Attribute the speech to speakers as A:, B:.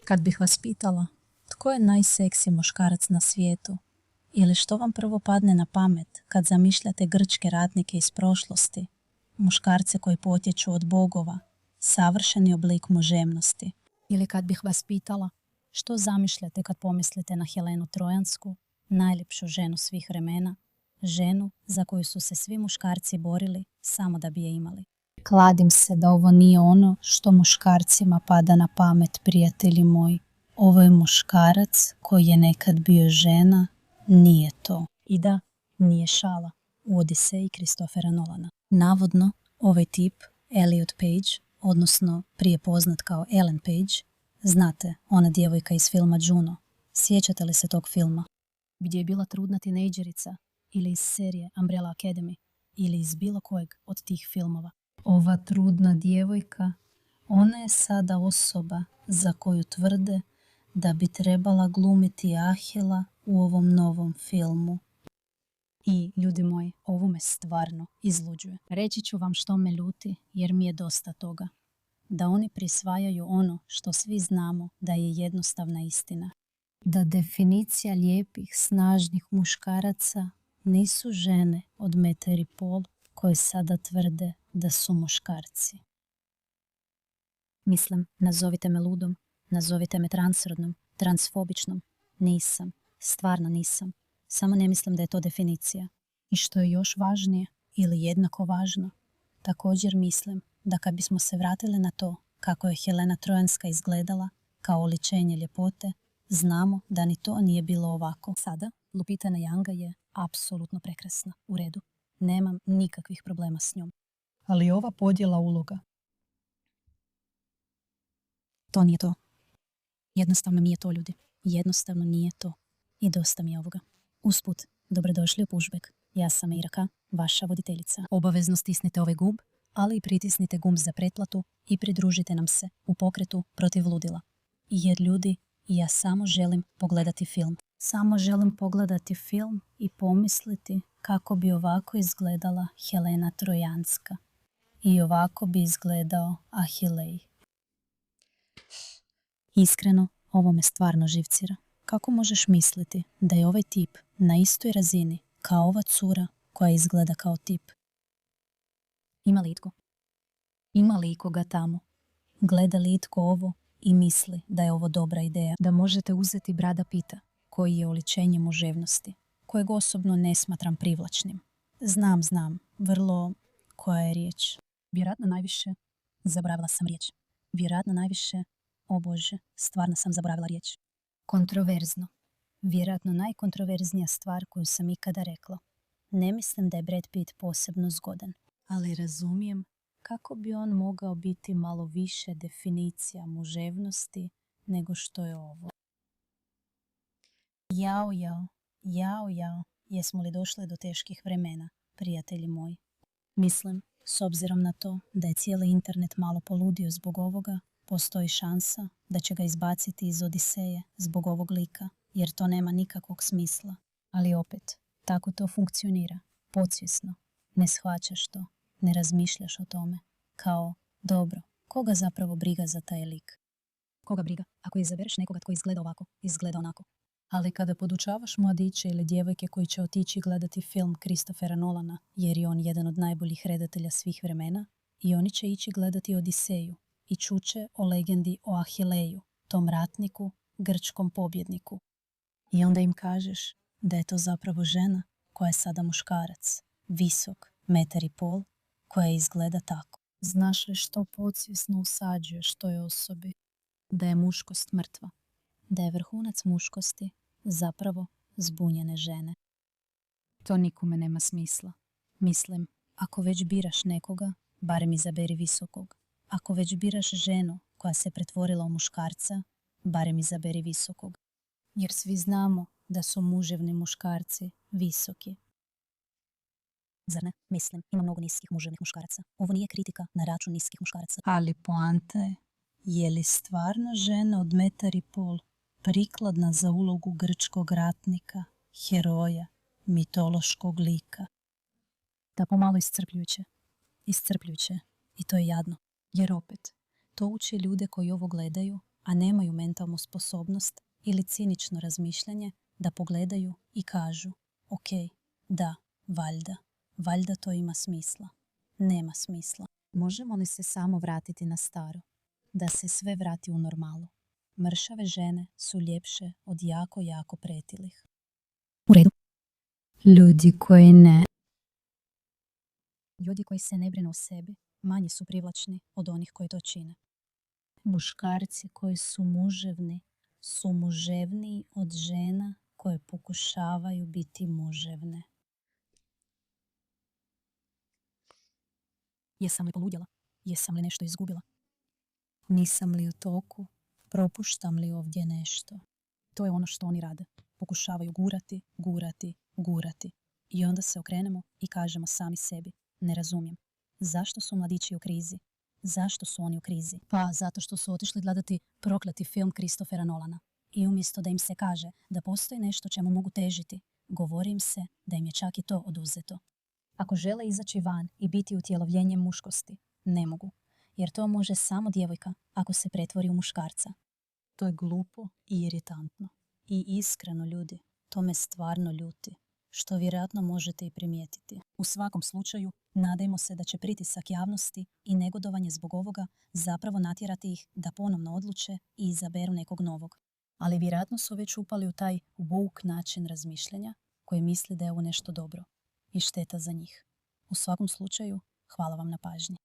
A: Kad bih vas pitala tko je najseksi muškarac na svijetu ili što vam prvo padne na pamet kad zamišljate grčke ratnike iz prošlosti, muškarce koji potječu od bogova, savršeni oblik muževnosti. Ili kad bih vas pitala što zamišljate kad pomislite na Helenu Trojansku, najljepšu ženu svih vremena, ženu za koju su se svi muškarci borili samo da bi je imali. Kladim se da ovo nije ono što muškarcima pada na pamet, prijatelji moji. Ovo je muškarac koji je nekad bio žena, nije to. I da, nije šala. U Odiseji Christophera Nolana. Navodno, ovaj tip, Elliot Page, odnosno prije poznat kao Ellen Page, znate, ona djevojka iz filma Juno. Sjećate li se tog filma? Gdje je bila trudna tinejdžerica, ili iz serije Umbrella Academy, ili iz bilo kojeg od tih filmova. Ova trudna djevojka, ona je sada osoba za koju tvrde da bi trebala glumiti Ahila u ovom novom filmu. I, ljudi moji, ovo me stvarno izluđuje. Reći ću vam što me ljuti, jer mi je dosta toga. Da oni prisvajaju ono što svi znamo da je jednostavna istina. Da definicija lijepih, snažnih muškaraca nisu žene od 1,5 m koje sada tvrde da su muškarci. Mislim, nazovite me ludom, nazovite me transrodnom, transfobičnom. Nisam, stvarno nisam. Samo ne mislim da je to definicija. I što je još važnije, ili jednako važno, također mislim da kad bismo se vratili na to kako je Helena Trojanska izgledala kao oličenje ljepote, znamo da ni to nije bilo ovako. Sada, Lupita Nyong'o je apsolutno prekrasna. U redu. Nemam nikakvih problema s njom.
B: Ali ova podjela uloga.
A: To nije to. Jednostavno nije to, ljudi. Jednostavno nije to. I dosta mi je ovoga. Usput, dobrodošli u Pushback. Ja sam Iraka, vaša voditeljica. Obavezno stisnite ovaj gumb, ali i pritisnite gumb za pretplatu i pridružite nam se u pokretu protiv ludila. Jer ljudi, ja samo želim pogledati film. Samo želim pogledati film i pomisliti kako bi ovako izgledala Helena Trojanska. I ovako bi izgledao Ahilej. Iskreno, ovo me stvarno živcira. Kako možeš misliti da je ovaj tip na istoj razini kao ova cura koja izgleda kao tip? Ima li itko? Ima li ikoga tamo? Gleda li itko ovo i misli da je ovo dobra ideja? Da možete uzeti Brada Pitta, koji je oličenje muževnosti, kojeg osobno ne smatram privlačnim. Znam, vrlo... koja je riječ? Vjerojatno najviše... Zaboravila sam riječ. Vjerojatno najviše... O Bože, stvarno sam zaboravila riječ. Kontroverzno. Vjerojatno najkontroverznija stvar koju sam ikada rekla. Ne mislim da je Brad Pitt posebno zgodan, ali razumijem kako bi on mogao biti malo više definicija muževnosti nego što je ovo. Jao, jesmo li došli do teških vremena, prijatelji moji? Mislim, s obzirom na to da je cijeli internet malo poludio zbog ovoga, postoji šansa da će ga izbaciti iz Odiseje zbog ovog lika, jer to nema nikakvog smisla. Ali opet, tako to funkcionira, podsvjesno. Ne shvaćaš to, ne razmišljaš o tome. Kao, dobro, koga zapravo briga za taj lik? Koga briga ako izabereš nekoga tko izgleda ovako, izgleda onako? Ali kada podučavaš mladiće ili djevojke koji će otići gledati film Christophera Nolana, jer je on jedan od najboljih redatelja svih vremena, i oni će ići gledati Odiseju i čuće o legendi o Ahileju, tom ratniku, grčkom pobjedniku. I onda im kažeš da je to zapravo žena koja je sada muškarac, visok, 1,5 m, koja izgleda tako. Znaš li što podsvjesno usađuješ toj osobi? Da je muškost mrtva. Da je vrhunac muškosti zapravo zbunjene žene. To nikome nema smisla. Mislim, ako već biraš nekoga, barem izaberi visokog. Ako već biraš ženu koja se pretvorila u muškarca, barem izaberi visokog. Jer svi znamo da su muževni muškarci visoki. Zar ne? Mislim, ima mnogo niskih muževnih muškaraca. Ovo nije kritika na račun niskih muškaraca. Ali poanta je li stvarno žena od 1,5 m prikladna za ulogu grčkog ratnika, heroja, mitološkog lika? Da, pomalo iscrpljujuće. I to je jadno. Jer opet, to uči ljude koji ovo gledaju, a nemaju mentalnu sposobnost ili cinično razmišljanje da pogledaju i kažu ok, da, valjda to ima smisla. Nema smisla. Možemo li se samo vratiti na staro? Da se sve vrati u normalu. Mršave žene su ljepše od jako pretilih.
B: U redu.
A: Ljudi koji ne. Ljudi koji se ne brinu o sebi manje su privlačni od onih koji to čine. Muškarci koji su muževni su muževniji od žena koje pokušavaju biti muževne.
B: Jesam li poludjela? Jesam li nešto izgubila?
A: Nisam li u toku? Propuštam li ovdje nešto?
B: To je ono što oni rade. Pokušavaju gurati.
A: I onda se okrenemo i kažemo sami sebi, ne razumijem. Zašto su mladići u krizi? Zašto su oni u krizi?
B: Pa zato što su otišli gledati prokleti film Christophera Nolana.
A: I umjesto da im se kaže da postoji nešto čemu mogu težiti, govori im se da im je čak i to oduzeto. Ako žele izaći van i biti utjelovljenjem muškosti, ne mogu, jer to može samo djevojka ako se pretvori u muškarca. To je glupo i iritantno. I iskreno, ljudi, to me stvarno ljuti, što vjerojatno možete i primijetiti.
B: U svakom slučaju, nadajmo se da će pritisak javnosti i negodovanje zbog ovoga zapravo natjerati ih da ponovno odluče i izaberu nekog novog.
A: Ali vjerojatno su već upali u taj woke način razmišljanja koji misli da je ovo nešto dobro i šteta za njih. U svakom slučaju, hvala vam na pažnji.